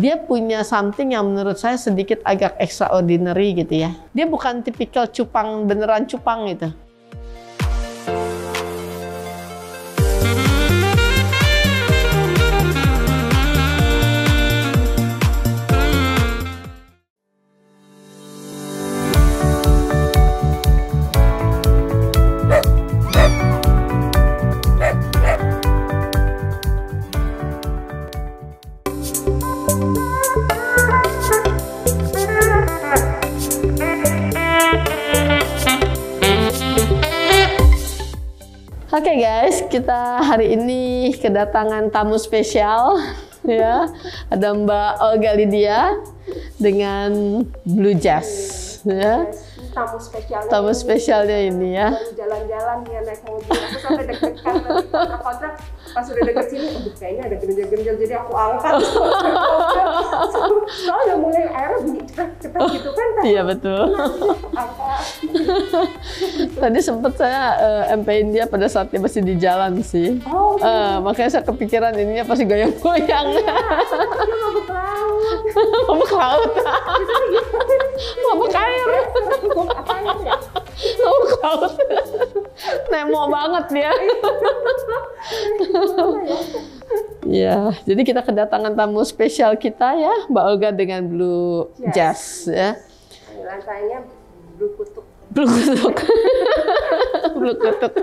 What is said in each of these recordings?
dia punya something yang menurut saya sedikit agak extraordinary gitu ya. Dia bukan tipikal cupang, beneran cupang gitu. Oke guys, kita hari ini kedatangan tamu spesial ya. Ada Mbak Olga Lydia dengan Blue Jazz ya. Tamu spesialnya ini ya. Jalan-jalan dia naik mobil, aku sampai deg-degan kontrak pas udah deket sini, kayaknya ada genjel-genjel jadi aku angkat. Soalnya mulai air bunyi cepat gitu kan? Iya betul. Tadi sempat saya MP-in dia pada saat dia masih di jalan sih. Oh, makanya saya kepikiran ininya pasti goyang-goyang. Mabuk laut. Mabuk laut. Mabuk air. Mabuk laut. Nemo banget dia. Ya, jadi kita kedatangan tamu spesial kita ya, Mbak Olga dengan Blue Jazz ya. Lantainya Blue Kutuk. Blue Kutuk. Blue Kutuk.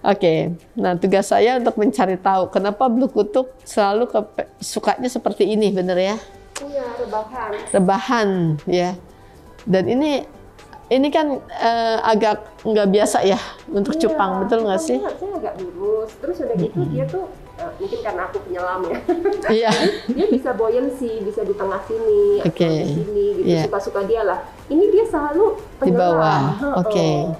Oke, nah tugas saya untuk mencari tahu kenapa Blue Kutuk selalu sukanya seperti ini, bener ya? Iya, rebahan. Rebahan ya. Dan ini kan agak nggak biasa ya untuk cupang, betul nggak sih? Saya agak lurus, terus udah gitu dia tuh mungkin karena aku penyelam ya. Iya. Dia bisa buoyancy, bisa di tengah sini, atau di sini gitu, suka-suka dia lah. Ini dia selalu di bawah. Oke.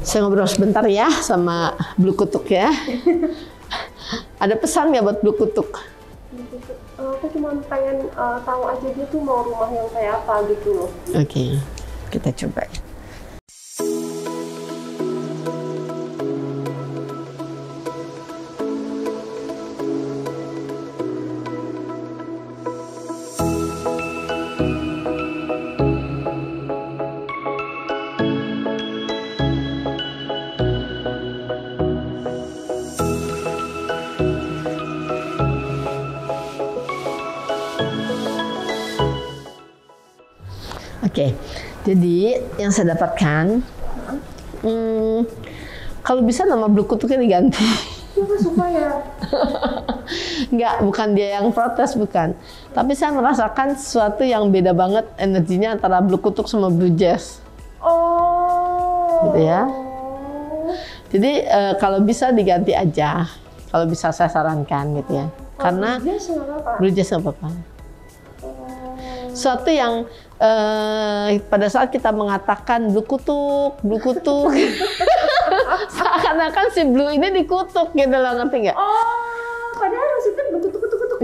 Saya ngobrol sebentar ya sama Blue Kutuk ya. Ada pesan nggak buat Blue Kutuk? Aku cuma pengen tahu aja dia tuh mau rumah yang kayak apa gitu loh. Oke, kita coba. Oke, jadi yang saya dapatkan, kalau bisa nama Blue Kutuknya diganti. Kenapa supaya? Enggak, bukan dia yang protes, bukan. Tapi saya merasakan sesuatu yang beda banget energinya antara Blue Kutuk sama Blue Jazz. Oh. Gitu ya. Jadi kalau bisa diganti aja. Kalau bisa saya sarankan gitu ya. Karena Blue Jazz nggak apa-apa. Suatu yang pada saat kita mengatakan Blue Kutuk, seakan-akan si Blue ini dikutuk gitu loh, ngerti nggak? Oh, padahal maksudnya Blue Kutuk.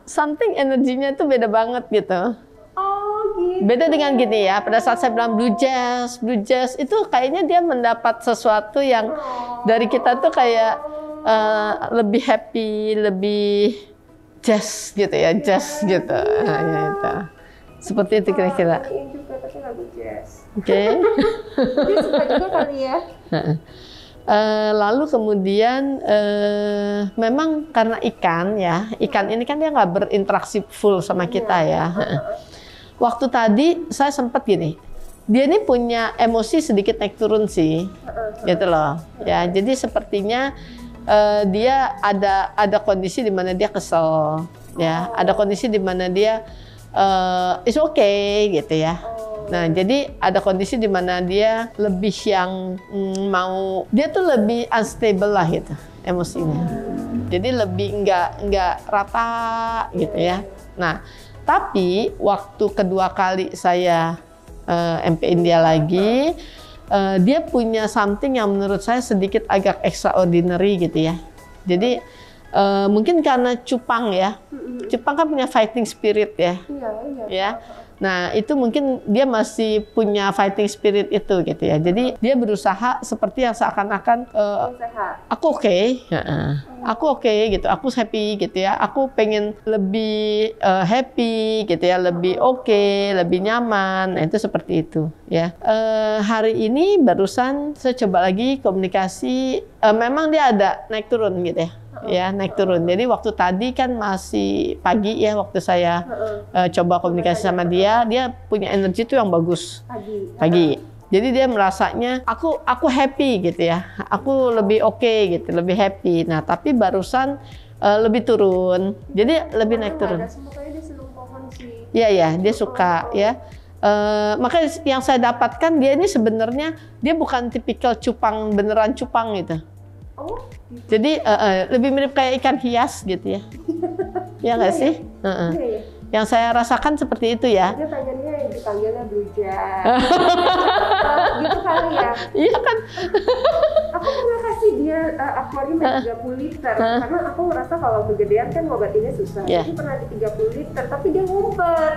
Something energinya itu beda banget gitu. Oh, gitu. Beda dengan gini ya, pada saat saya bilang Blue Jazz itu kayaknya dia mendapat sesuatu yang dari kita tuh kayak lebih happy, lebih jazz gitu ya, jazz gitu. Nah, gitu. Seperti itu kira-kira. Ini juga tapi lagu jazz. Oke. Dia suka juga kali ya. Lalu kemudian memang karena ikan ini kan dia nggak berinteraksi full sama kita ya. Waktu tadi saya sempat gini, dia ini punya emosi sedikit naik turun sih, gitu loh. Ya, jadi sepertinya dia ada kondisi di mana dia kesel, ya. Ada kondisi di mana dia is okay gitu ya. Nah, jadi ada kondisi di mana dia lebih yang dia tuh lebih unstable lah gitu emosinya. Jadi lebih nggak rata gitu ya. Nah, tapi waktu kedua kali saya MP-in dia lagi, dia punya something yang menurut saya sedikit agak extraordinary gitu ya. Jadi mungkin karena cupang ya. Cupang kan punya fighting spirit ya. Iya. Ya. Nah, itu mungkin dia masih punya fighting spirit itu gitu ya. Jadi dia berusaha seperti yang seakan-akan aku oke, aku oke gitu, aku happy gitu ya. Aku pengen lebih happy gitu ya, lebih oke, lebih nyaman. Nah, itu seperti itu ya. Hari ini barusan saya coba lagi komunikasi. Memang dia ada naik turun gitu ya. Ya, naik turun. Jadi waktu tadi kan masih pagi ya, waktu saya coba komunikasi sama dia punya energi tuh yang bagus pagi. Jadi dia merasanya aku happy gitu ya, aku lebih oke gitu, lebih happy. Nah tapi barusan lebih turun, jadi lebih naik turun. Iya ya, dia suka ya. Makanya yang saya dapatkan dia ini sebenarnya dia bukan tipikal cupang beneran cupang gitu. Jadi lebih mirip kayak ikan hias gitu ya. Ya nggak sih? Yang saya rasakan seperti itu ya. Dia pengennya dipanggilnya Bluejay. Gitu kali ya. Iya kan? Aku pernah kasih dia akuarium 30 liter. Karena aku merasa kalau kegedean kan ngobatinnya susah. Jadi pernah di 30 liter, tapi dia ngumpet.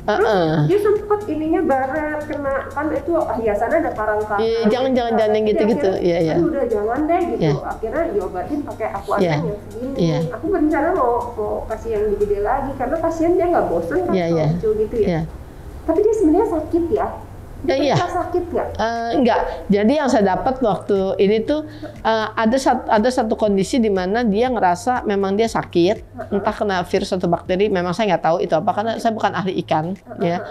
Terus dia sempat ininya baret, kena kan itu hiasannya ada karang-karang. Jangan yang gitu-gitu. Iya. Udah jangan deh gitu. Akhirnya diobatin pakai akuarium yang segini. Aku berencana mau kasih yang gede lagi karena kasihan dia nggak bosan kan kalau lucu gitu ya. Tapi dia sebenarnya sakit ya. Dia sakit nggak? Enggak. Jadi yang saya dapat waktu ini tuh ada satu kondisi di mana dia ngerasa memang dia sakit, entah kena virus atau bakteri. Memang saya nggak tahu itu apa karena saya bukan ahli ikan, ya.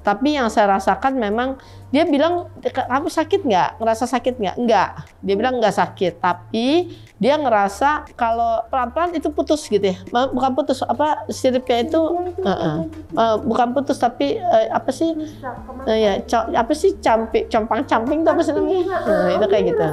Tapi yang saya rasakan memang dia bilang, kamu sakit nggak? Ngerasa sakit nggak? Enggak. Dia bilang nggak sakit, tapi dia ngerasa kalau pelan-pelan itu putus gitu ya. Bukan putus, apa siripnya itu bukan putus tapi apa sih? Apa sih compang-camping itu apa sih namanya? Itu kayak gitu.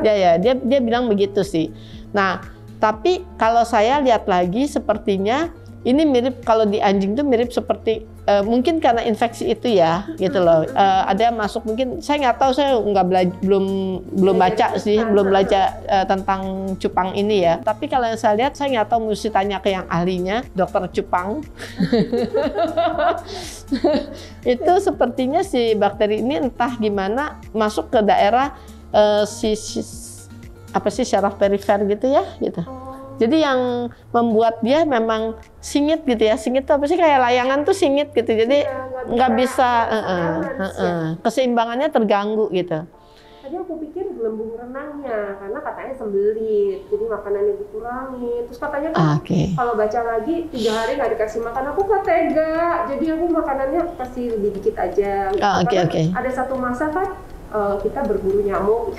Ya, dia bilang begitu sih. Nah, tapi kalau saya lihat lagi sepertinya ini mirip, kalau di anjing tuh mirip seperti mungkin karena infeksi itu ya, gitu loh. Ada yang masuk, mungkin saya nggak tahu, saya belum baca sih, belum belajar tentang cupang ini ya. Tapi kalau yang saya lihat, saya nggak tahu, mesti tanya ke yang ahlinya, dokter cupang. Itu sepertinya si bakteri ini entah gimana masuk ke daerah syaraf perifer gitu ya, gitu. Jadi yang membuat dia memang singit gitu ya. Singit itu apa sih, kayak layangan tuh singit gitu. Jadi nggak bisa, keseimbangannya terganggu gitu. Tadi aku pikir gelembung renangnya, karena katanya sembelit, jadi makanannya dikurangi. Terus katanya kan kalau baca lagi 3 hari nggak dikasih makan, aku nggak tega. Jadi aku makanannya kasih lebih dikit aja. Ada satu masa kan kita berburu nyamuk.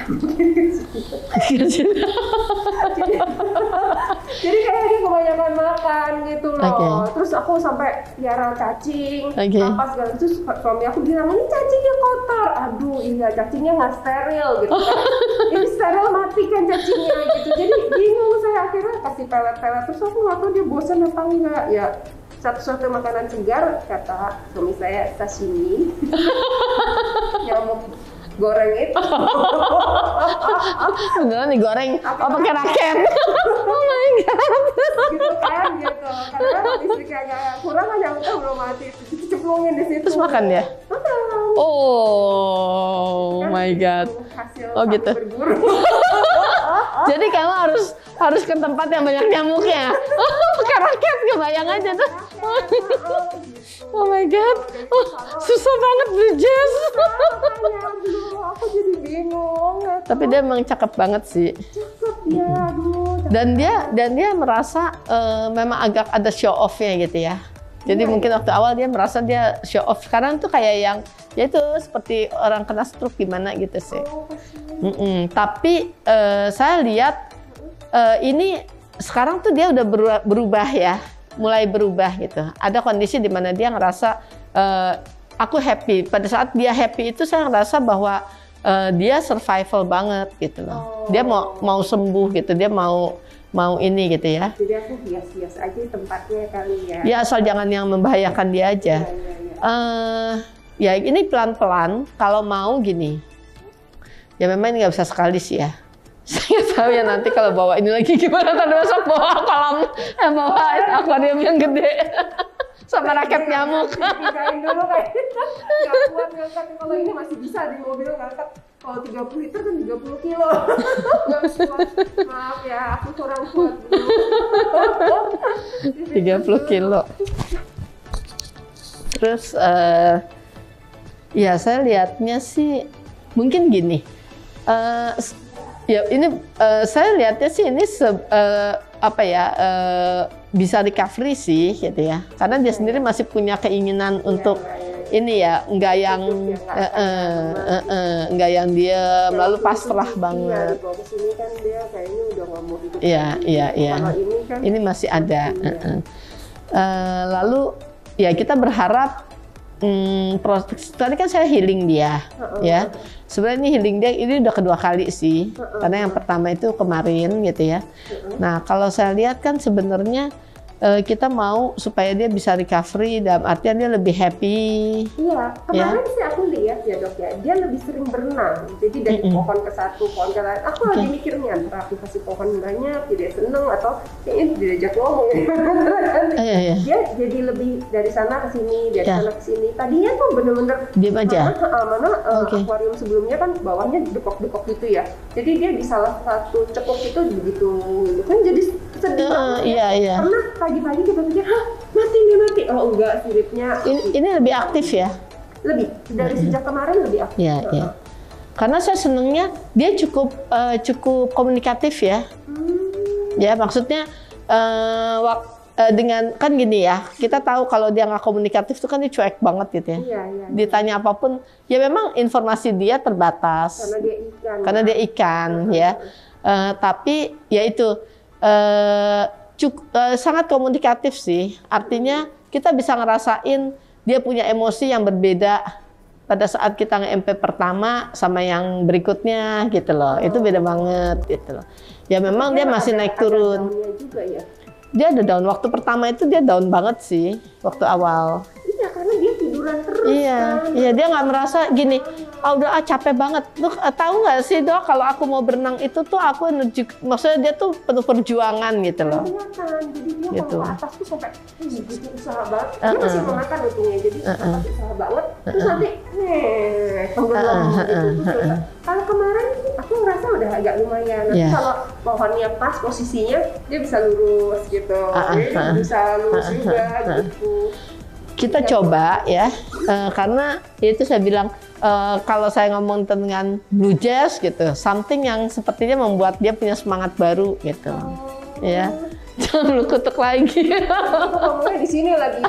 Jadi kayak dia kebanyakan makan gitu loh. Terus aku sampai piara cacing, apa segala. Terus suami aku bilang, ini cacingnya kotor. Aduh, iya cacingnya nggak steril gitu kan. Ini steril mati kan cacingnya gitu. Jadi bingung saya, akhirnya kasih pelet-pelet. Terus aku nggak tahu dia bosan apa enggak ya. Satu-satu makanan segar kata suami saya sashimi. Nyamuk goreng itu. Beneran digoreng? Pakai raket? Oh my god. Gitu kan, gitu. Karena listrik agak kurang kan, nyamuknya belum mati. Cemplungin di situ. Terus makan ya? Oh my god. Oh gitu. Jadi kamu harus ke tempat yang banyak nyamuknya. Pakai raket, kebayang aja tuh. Oh my god. Susah banget Bluejay. Aku jadi bingung. Tapi dia memang cakep banget sih. Cakep ya, Dan dia merasa memang agak ada show off-nya gitu ya. Jadi mungkin waktu awal dia merasa dia show off. Sekarang tuh kayak yang ya itu seperti orang kena stroke gimana gitu sih. Tapi saya lihat ini sekarang tuh dia udah berubah ya, mulai berubah gitu. Ada kondisi di mana dia ngerasa aku happy. Pada saat dia happy itu saya ngerasa bahwa dia survival banget gitu loh. Dia mau sembuh gitu, dia mau ini gitu ya. Jadi aku hias-hias aja tempatnya kali ya. Ya asal jangan yang membahayakan dia aja. Ya ini pelan-pelan. Kalau mau gini, ya memang ini nggak bisa sekali sih ya. Saya tahu ya nanti kalau bawa ini lagi gimana, tadi besok bawa kolam, bawa akuarium yang gede. sama raket nyamuk. Dipindahin dulu kayak nggak kuat ngangkat. Kalau ini masih bisa di mobil ngangkat. Kalau 30 liter kan 30 kilo. Nggak kuat. Maaf ya, aku kurang kuat dulu. 30 kilo. Terus ya saya lihatnya sih mungkin gini. Ya ini saya lihatnya sih ini apa ya bisa recovery sih gitu ya. Karena dia sendiri masih punya keinginan untuk ini ya, enggak yang dia lalu pasrah banget. Kesini kan dia kayaknya udah nggak mau hidup. Iya. Kalau ini kan ini masih ada. Lalu ya kita berharap proses tadi kan saya healing dia, ya. Sebenarnya ini healing dia ini udah kedua kali sih, karena yang pertama itu kemarin gitu ya. Nah kalau saya lihat kan sebenarnya kita mau supaya dia bisa recovery dalam artian dia lebih happy. Iya, kemarin sih aku lihat ya dok ya, dia lebih sering berenang. Jadi dari pohon ke satu, pohon ke lain. Aku lagi mikirnya antara aku kasih pohon banyak, dia seneng atau kayaknya diajak ngomong. Dia jadi lebih dari sana ke sini, dari sana ke sini. Tadinya tuh bener-bener diam aja. akuarium sebelumnya kan bawahnya dekok-dekok gitu ya. Jadi dia di salah satu cekok itu begitu, kan jadi sedih banget. Iya. Pernah pagi-pagi kita pikir, mati. Oh enggak, siripnya. Ini lebih aktif ya? Lebih, dari sejak kemarin lebih aktif. Iya. Karena saya senengnya dia cukup komunikatif ya. Ya maksudnya dengan kan gini ya, kita tahu kalau dia nggak komunikatif itu kan dia cuek banget gitu ya. Iya. Ditanya apapun, ya memang informasi dia terbatas. Karena dia ikan ya. Tapi ya itu sangat komunikatif sih. Artinya kita bisa ngerasain dia punya emosi yang berbeda pada saat kita nge-MP pertama sama yang berikutnya gitu loh. Itu beda banget gitu loh. Ya memang dia masih naik turun. Juga ya? Dia ada down. Waktu pertama itu dia down banget sih waktu awal. Iya, karena dia tiduran terus. Iya, dia nggak merasa gini. Udah capek banget. Lu tahu nggak sih dok, kalau aku mau berenang itu tuh aku energi, maksudnya dia tuh penuh perjuangan gitu loh. Kelihatan, jadi dia gitu. kalau ke atas tuh sampai usaha banget. Dia masih mau makan untungnya, jadi usaha banget. Terus nanti tenggelam gitu. Kalau kemarin aku ngerasa udah agak lumayan. Nanti kalau pohonnya pas posisinya, dia bisa lurus gitu. Dia bisa lurus juga gitu. Kita coba ya, karena itu saya bilang kalau saya ngomong dengan blue jazz gitu, something yang sepertinya membuat dia punya semangat baru gitu, ya. Jangan lu kutuk lagi. Ngomongnya di sini lagi.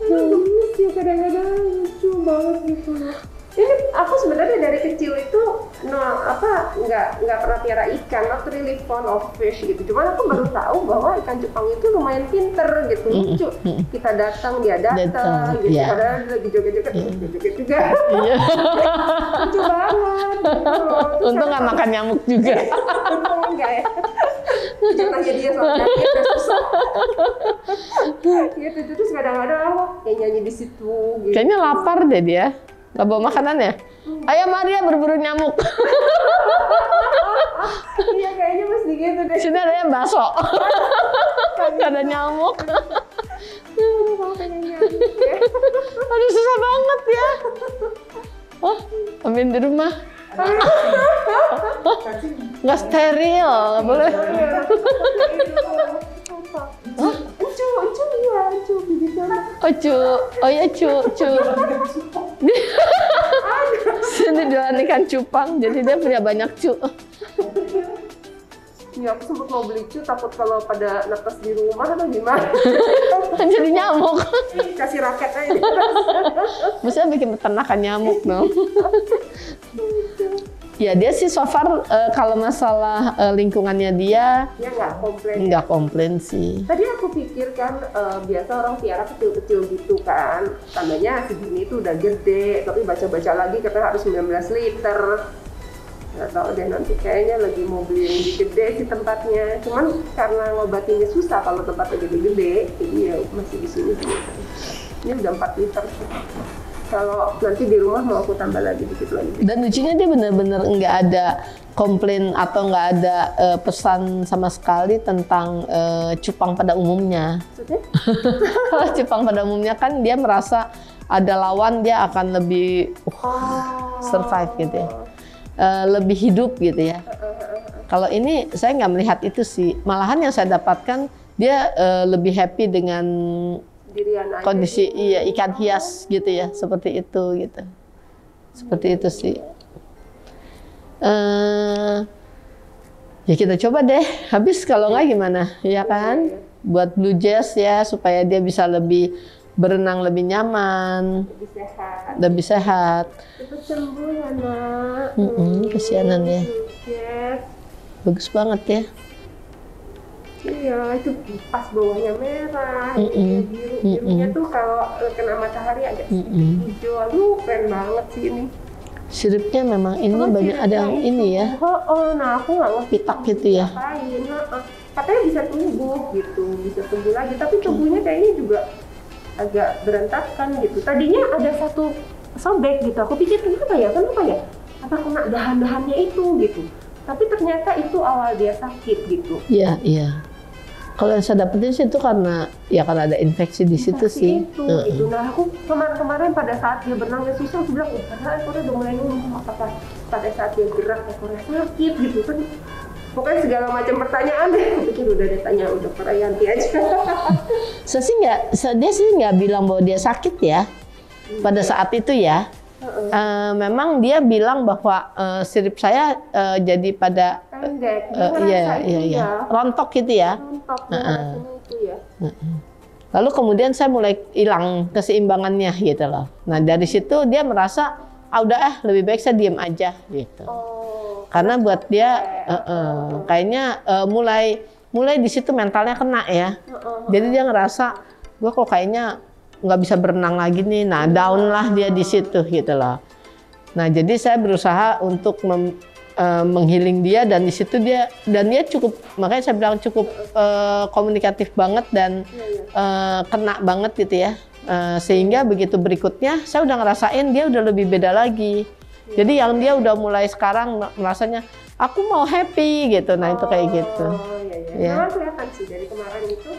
Gemes ya kadang-kadang, lucu banget gitu. Ini aku sebenarnya dari kecil itu nggak pernah piara ikan, not really fond of fish gitu. Cuman aku baru tahu bahwa ikan Jepang itu lumayan pinter gitu, lucu. Kita datang, dia datang gitu. Padahal dia lagi joget-joget juga. Lucu banget. Gitu. Untung nggak makan nyamuk juga. Untung enggak ya. Jangannya dia sama nyamuk udah susah. Gitu terus kadang-kadang aku kayak nyanyi di situ. Gitu. Kayaknya lapar deh dia. Gak bawa makanan ya? Ayo Maria berburu nyamuk. Iya kayaknya mesti gitu deh. Sini ada yang bakso. Gak ada nyamuk. Aduh susah banget ya. Oh, amin di rumah. Nggak steril, nggak boleh. Oh ya cu. Sini jualan ikan cupang, jadi dia punya banyak cu. Ya aku sempat mau beli cu, takut kalau pada netes di rumah atau gimana. Jadi nyamuk. Kasih raket aja. Maksudnya bikin peternakan nyamuk dong. Ya dia sih so far kalau masalah lingkungannya dia nggak komplain sih. Tadi aku pikir kan biasa orang piara kecil-kecil gitu kan, tandanya segini itu udah gede, tapi baca-baca lagi katanya harus 19 liter. Nggak tahu deh, nanti kayaknya lagi mau beli yang lebih gede sih tempatnya. Cuman karena ngobatinnya susah kalau tempatnya gede-gede, jadi ya masih di sini. Ini udah 4 liter sih. kalau nanti di rumah mau aku tambah lagi dikit lagi. Dan lucunya dia benar-benar nggak ada komplain atau nggak ada pesan sama sekali tentang cupang pada umumnya. Maksudnya? Kalau cupang pada umumnya kan dia merasa ada lawan dia akan lebih survive gitu ya, lebih hidup gitu ya. Kalau ini saya nggak melihat itu sih, malahan yang saya dapatkan dia lebih happy dengan kondisi iya ikan hias gitu ya, seperti itu gitu, seperti itu sih. Ya kita coba deh, habis kalau nggak gimana, ya kan? Buat Blue Jazz ya, supaya dia bisa lebih berenang lebih nyaman, lebih sehat. Cepat sembuh ya nak. Kesianan ya. Bagus banget ya. Iya, itu pas bawahnya merah, biru. Birunya tuh kalau kena matahari agak hijau. Aduh, keren banget sih ini. Siripnya memang ini banyak ada yang ini ya. Nah aku nggak ngerti. Pitak gitu ya. Katanya bisa tumbuh gitu, bisa tumbuh lagi. Tapi tubuhnya kayaknya juga agak berantakan gitu. Tadinya ada satu sobek gitu. Aku pikir kenapa ya? Apa kena dahan-dahannya itu gitu. Tapi ternyata itu awal dia sakit gitu. Iya, iya. Kalau yang saya dapetin sih itu karena ada infeksi di situ sih. Gitu. Nah aku kemarin pada saat dia berenang dia susah, aku bilang, karena ekornya udah mulai numbuh, apakah pada saat dia gerak ekornya sakit gitu kan. Pokoknya segala macam pertanyaan deh. Aku pikir udah ditanya dokter Ayanti aja. Dia sih nggak bilang bahwa dia sakit ya pada saat itu ya. Memang dia bilang bahwa sirip saya jadi pada pendek, rontok gitu ya. Itu ya. Lalu kemudian saya mulai hilang keseimbangannya gitu loh. Nah dari situ dia merasa udah lebih baik saya diem aja gitu. Karena buat dia kayaknya mulai di situ mentalnya kena ya. Jadi dia ngerasa gue kok kayaknya nggak bisa berenang lagi nih, nah down lah dia di situ gitu loh. Nah jadi saya berusaha untuk menghealing dia dan di situ dia cukup, makanya saya bilang cukup komunikatif banget dan kena banget gitu ya. Sehingga begitu berikutnya saya udah ngerasain dia udah lebih beda lagi. Jadi yang dia udah mulai sekarang merasanya aku mau happy gitu, nah itu kayak gitu. Iya. Nah, kelihatan sih dari kemarin itu.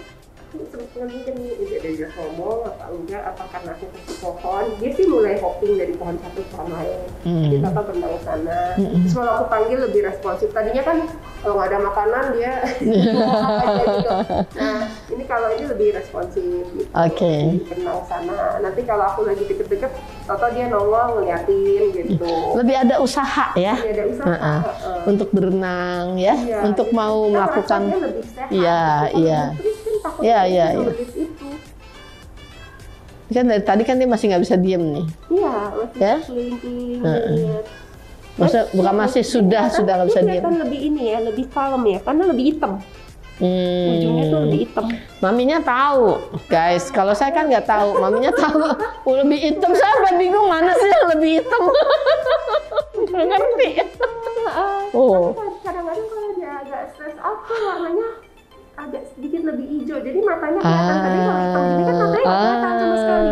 Mungkin dia ngomong apa enggak, apa karena aku kasih pohon, dia sih mulai hopping dari pohon satu ke pohon lain. Kita kan berenang sana. Terus kalau aku panggil lebih responsif. Tadinya kan kalau nggak ada makanan dia gitu. Nah ini kalau ini lebih responsif gitu. Berenang sana. Nanti kalau aku lagi deket-deket, atau dia nongol ngeliatin gitu. Lebih ada usaha ya. Lebih ada usaha. Untuk berenang ya, untuk mau melakukan. Lebih sehat. Iya. Iya. Kan dari tadi kan dia masih nggak bisa diem nih. Iya, masih keliling-keliling. Maksudnya bukan masih sudah nggak bisa diem. Kan lebih ini ya, lebih kalem ya, karena lebih hitam. Ujungnya tuh lebih hitam. Maminya tahu, guys. Kalau saya kan nggak tahu, maminya tahu. Lebih hitam, saya bingung mana sih yang lebih hitam. Nggak ngerti. Kadang-kadang kalau dia agak stres up tuh warnanya agak sedikit lebih hijau, jadi matanya kelihatan. Tadi kalau hitam gini kan matanya nggak kelihatan sama sekali.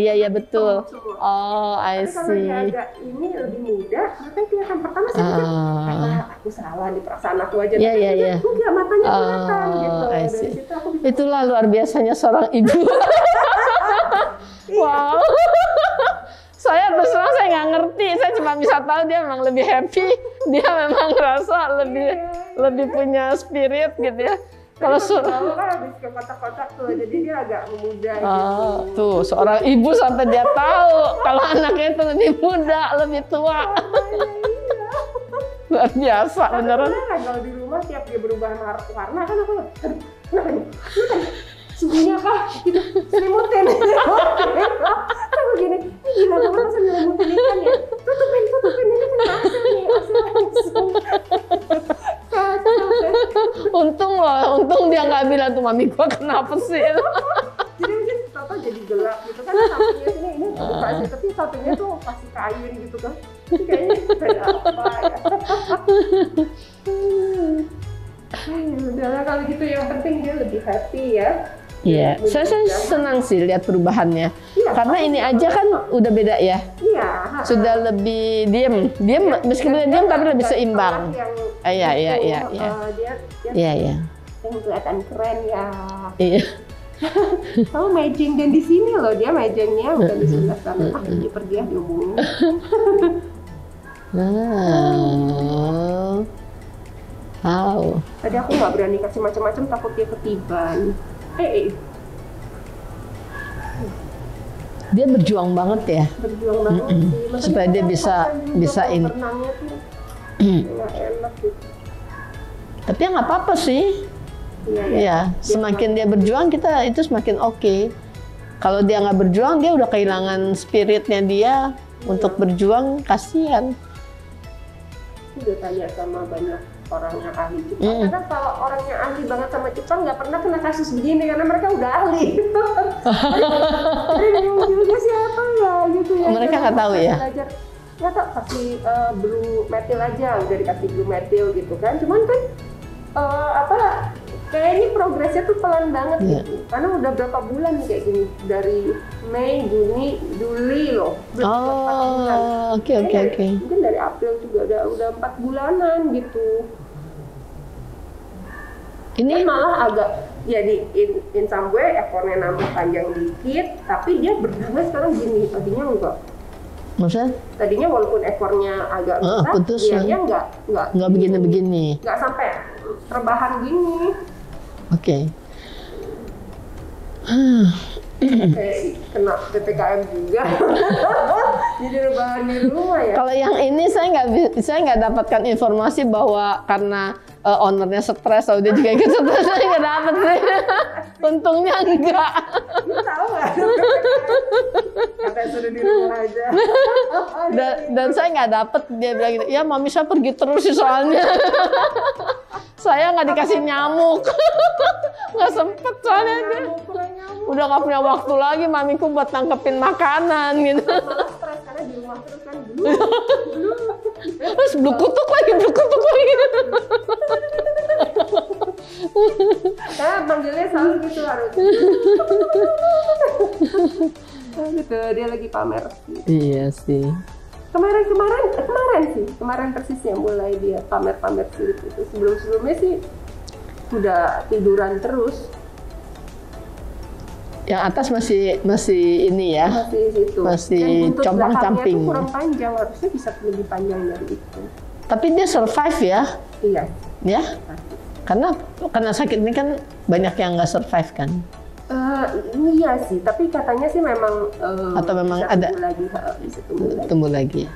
Iya betul. I see. Kalau dia agak ini lebih muda, matanya kelihatan. Pertama saya pikir aku salah di perasaan aku aja. Iya. Enggak, matanya kelihatan gitu. Dari situ aku bisa. Itulah luar biasanya seorang ibu. Wow. Saya terus terang saya nggak ngerti, saya cuma bisa tahu dia memang lebih happy, dia memang ngerasa lebih punya spirit gitu ya. Kalau kan habis ke kotak-kotak tuh, jadi dia agak muda gitu. Tuh seorang ibu sampai dia tahu kalau anaknya itu lebih muda, lebih tua. Luar biasa beneran. Kalau di rumah tiap dia berubah warna kan aku kenapa nih? Suhunya kah? Gitu, selimutin. Aku gini, gila banget masa nyelimutin ikan ya? Tutupin, ini kan AC nih, Untung dia nggak bilang tuh, mami gua kenapa sih? Jadi mungkin Toto jadi gelap gitu kan, sampingnya sini ini buka sih, tapi satunya tuh kasih kain gitu kan. Jadi kayaknya beda apa ya? Udahlah kalau gitu, yang penting dia lebih happy ya. Iya, saya senang sih lihat perubahannya. Iya, karena ini aja kan udah beda ya. Iya. Sudah lebih diam meskipun diam tapi lebih seimbang. Iya. Yang kelihatan keren ya. Iya. Oh, matching dan di sini loh dia matchingnya udah di sebelah sana. Ini pergi ya dihubungin. Wow. Tadi aku nggak berani kasih macam-macam takut dia ketiban. Dia berjuang banget ya. Berjuang banget sih. Supaya dia bisa ini. Nggak enak gitu. Tapi ya nggak apa-apa sih. Iya. Semakin dia berjuang kita itu semakin oke. Kalau dia nggak berjuang dia udah kehilangan spiritnya dia untuk berjuang, kasihan. Udah tanya sama banyak orang yang ahli Jepang. Karena kalau orang yang ahli banget sama Jepang nggak pernah kena kasus begini karena mereka udah ahli. Jadi bingung juga siapa ya gitu ya. Mereka nggak tahu ya. Nggak tahu, kasih blue methyl aja, udah dikasih blue methyl gitu kan. Cuman kan kayaknya progresnya tuh pelan banget gitu. Karena udah berapa bulan nih kayak gini, dari Mei, Juni, Juli loh. Oke. Mungkin dari April juga udah 4 bulanan gitu. Ini malah agak jadi in some way ekornya nambah panjang dikit, tapi dia berdamai sekarang gini. Tadinya enggak. Maksudnya? Tadinya walaupun ekornya agak besar, putus, dia enggak begini. Enggak sampai rebahan gini. Oke. Kayak kena PPKM juga. Jadi rebahan di rumah ya. Kalau yang ini saya nggak dapatkan informasi bahwa karena ownernya stres atau dia juga ikut stres, saya nggak dapat sih. Untungnya enggak. Tahu nggak? Katanya sudah di rumah aja. Dan saya nggak dapat, dia bilang gitu, ya mami saya pergi terus sih soalnya. Saya nggak dikasih nyamuk. Nggak sempet soalnya dia. Udah nggak punya waktu lagi mamiku buat nangkepin makanan gitu. Malah stres karena di rumah terus kan. Terus blukutuk lagi. Karena manggilnya selalu gitu harus. Gitu, dia lagi pamer. Iya sih. Kemarin persisnya mulai dia pamer sih gitu. Sebelumnya sih udah tiduran terus. Yang atas masih ini ya. Masih situ. Masih compang-camping. Kurang panjang, harusnya bisa lebih panjang dari itu. Tapi dia survive ya? Iya. Ya? Karena sakit ini kan banyak yang nggak survive kan? Iya sih, tapi katanya sih memang atau memang ada bisa tumbuh lagi.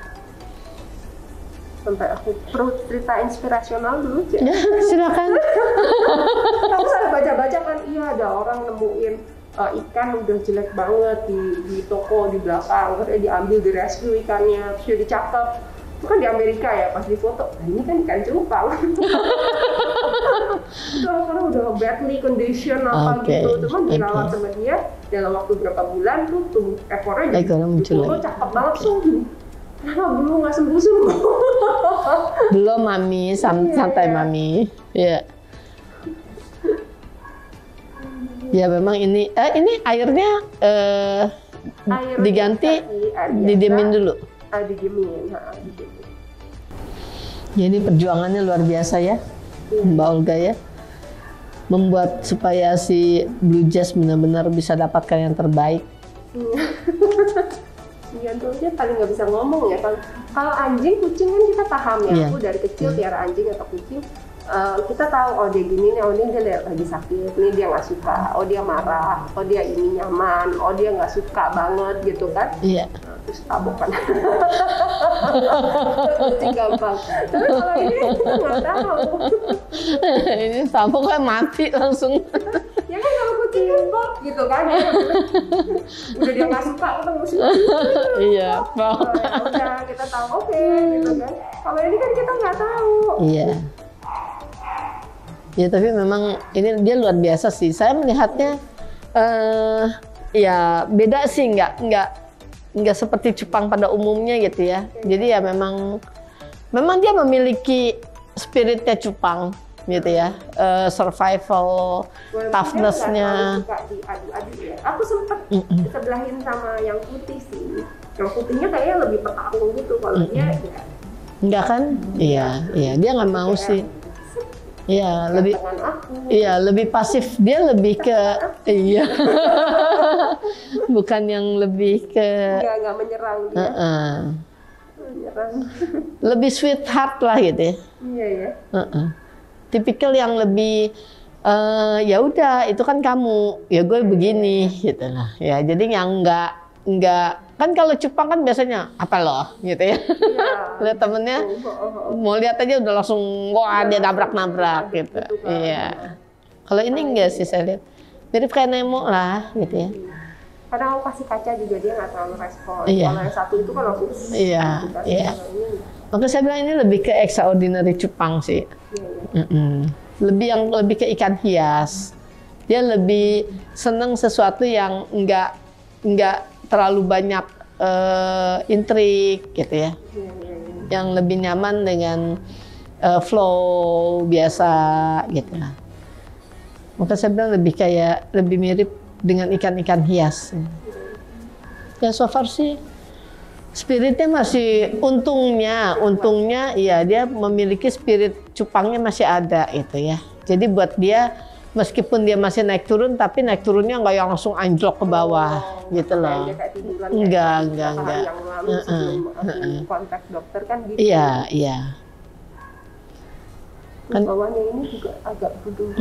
Sampai aku perlu cerita inspirasional dulu aja. Ya, silakan. Aku salah baca-baca kan, iya ada orang nemuin ikan udah jelek banget di toko di belakang, terus diambil, direscue ikannya, terus dicakep. Itu kan di Amerika ya, pas difoto, nah ini kan ikan cupang. Itu karena udah badly condition gitu, cuman dirawat sama dia dalam waktu berapa bulan tuh ekornya jadi cakep banget tuh. Kenapa belum nggak sembuh-sembuh? Belum mami, santai mami. Ya. Ya memang ini airnya diganti, didiemin dulu. Didiemin. Jadi perjuangannya luar biasa ya, Mbak Olga ya, membuat supaya si Blue Jazz benar-benar bisa dapatkan yang terbaik. Iya tuh dia paling nggak bisa ngomong ya. Kalau anjing, kucing kan kita paham ya. Aku dari kecil piara anjing atau kucing. Kita tahu, oh dia gini nih, oh dia lagi sakit, nih dia nggak suka, oh dia marah, oh dia ini nyaman, oh dia nggak suka banget gitu kan. Iya. Terus tabokan. Kucing gampang. Tapi kalau ini kita nggak tahu. Ini tabok kan mati langsung. Ya kan kalau kucing kan kok gitu kan. Udah dia nggak suka, kita nggak suka. Iya. Udah kita tahu oke gitu kan. Kalau ini kan kita nggak tahu. Iya. Ya tapi memang ini dia luar biasa sih. Saya melihatnya ya beda sih, nggak seperti cupang pada umumnya gitu ya. Jadi ya memang dia memiliki spiritnya cupang. gitu ya, survival toughness-nya. Ya. Aku sempet sebelahin sama yang putih sih. Yang putihnya kayaknya lebih petarung gitu, kalau dia ya. Enggak kan? Iya, dia nggak mau sih. Iya, lebih pasif. Dia lebih ke bukan yang lebih ke nggak menyerang dia. Menyerang. Lebih sweetheart lah gitu ya. Iya ya. Tipikal yang lebih ya udah itu kan kamu, ya gue begini gitu lah. Ya, jadi yang enggak kan kalau cupang kan biasanya apa loh gitu ya. Lihat temennya mau lihat aja udah langsung wah dia nabrak gitu. Iya. Kalau ini enggak sih saya lihat. Mirip kayak Nemo lah gitu ya. Kadang aku kasih kaca juga dia nggak terlalu respon. Iya. Kalau yang satu itu kan langsung. Iya. Makanya saya bilang ini lebih ke extraordinary cupang sih. Lebih ke ikan hias. Dia lebih seneng sesuatu yang enggak terlalu banyak intrik gitu ya. Yang lebih nyaman dengan flow biasa gitu lah. Maka saya bilang lebih mirip dengan ikan-ikan hias. Ya so far sih spiritnya masih untungnya ya dia memiliki spirit cupangnya masih ada itu ya. Jadi buat dia meskipun dia masih naik turun, tapi naik turunnya nggak yang langsung anjlok ke bawah, gitu loh. Enggak. Kontak dokter kan gitu. Iya. Kan bawahnya ini juga agak duduk.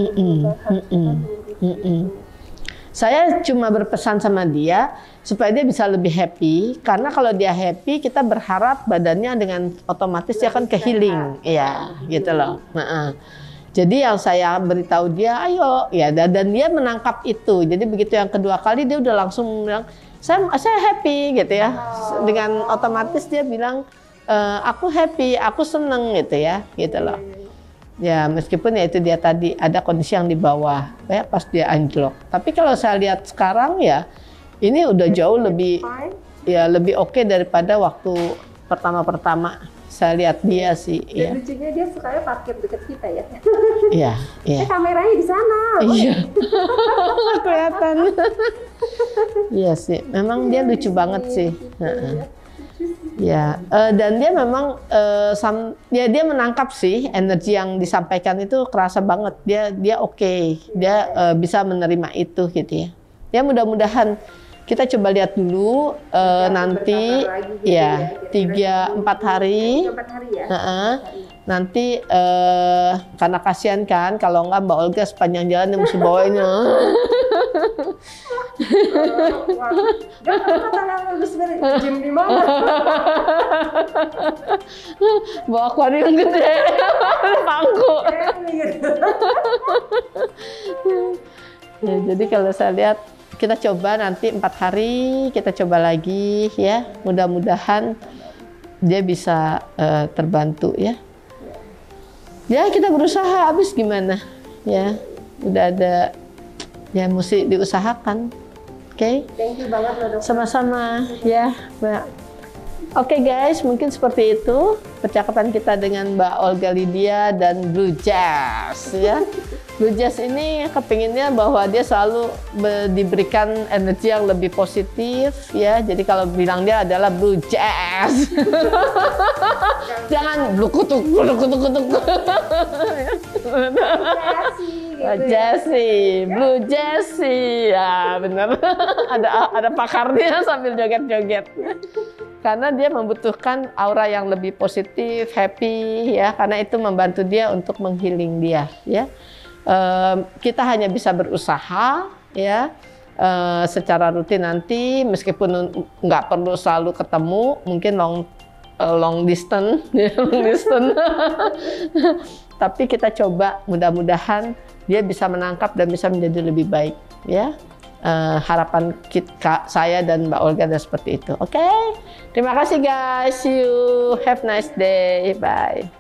Saya cuma berpesan sama dia supaya dia bisa lebih happy, karena kalau dia happy kita berharap badannya dengan otomatis dia akan ke healing, ya, gitu loh. Jadi yang saya beritahu dia, ayo, ya, dan dia menangkap itu. Jadi begitu yang kedua kali dia udah langsung bilang, saya happy, gitu ya. Dengan otomatis dia bilang, aku happy, aku seneng, gitu ya, gitu loh. Ya meskipun ya itu dia tadi ada kondisi yang di bawah, ya pas dia anjlok. Tapi kalau saya lihat sekarang ya, ini udah jauh lebih, ya lebih oke daripada waktu pertama-pertama. Saya lihat dia sih. Dan ya. Lucunya dia sukanya parkir dekat kita ya. Iya. Kameranya di sana. Iya. Kelihatan. Iya sih. Memang dia lucu banget sih. Ya. Dan dia memang dia menangkap sih energi yang disampaikan itu kerasa banget. Dia oke. Dia bisa menerima itu gitu ya. Ya mudah-mudahan. Kita coba lihat dulu nanti gitu ya 3-4 hari. 4 hari ya. Nanti karena kasihan kan kalau enggak Mbak Olga sepanjang jalan yang mesti bawanya. Gym di mana? Bawa akuarium gede. Pangku. Ya, jadi kalau saya lihat kita coba nanti 4 hari, kita coba lagi ya. Mudah-mudahan dia bisa terbantu ya. Ya kita berusaha, habis gimana ya. Udah ada ya mesti diusahakan. Oke? Thank you banget loh, Dok. Sama-sama ya, Mbak. Oke guys, mungkin seperti itu percakapan kita dengan Mbak Olga Lydia dan Blue Jazz ya. Blue Jazz ini kepinginnya bahwa dia selalu diberikan energi yang lebih positif ya. Jadi kalau bilang dia adalah Blue Jazz. Jangan blue kutuk. Jessie, Blue Jessie. Ya benar. ada pakarnya sambil joget-joget. Karena dia membutuhkan aura yang lebih positif, happy ya, karena itu membantu dia untuk menghealing dia ya. Kita hanya bisa berusaha ya secara rutin nanti, meskipun nggak perlu selalu ketemu, mungkin long distance ya, tapi kita coba, mudah-mudahan dia bisa menangkap dan bisa menjadi lebih baik ya. Harapan saya dan Mbak Olga adalah seperti itu. Oke? Terima kasih guys. See you. Have a nice day. Bye.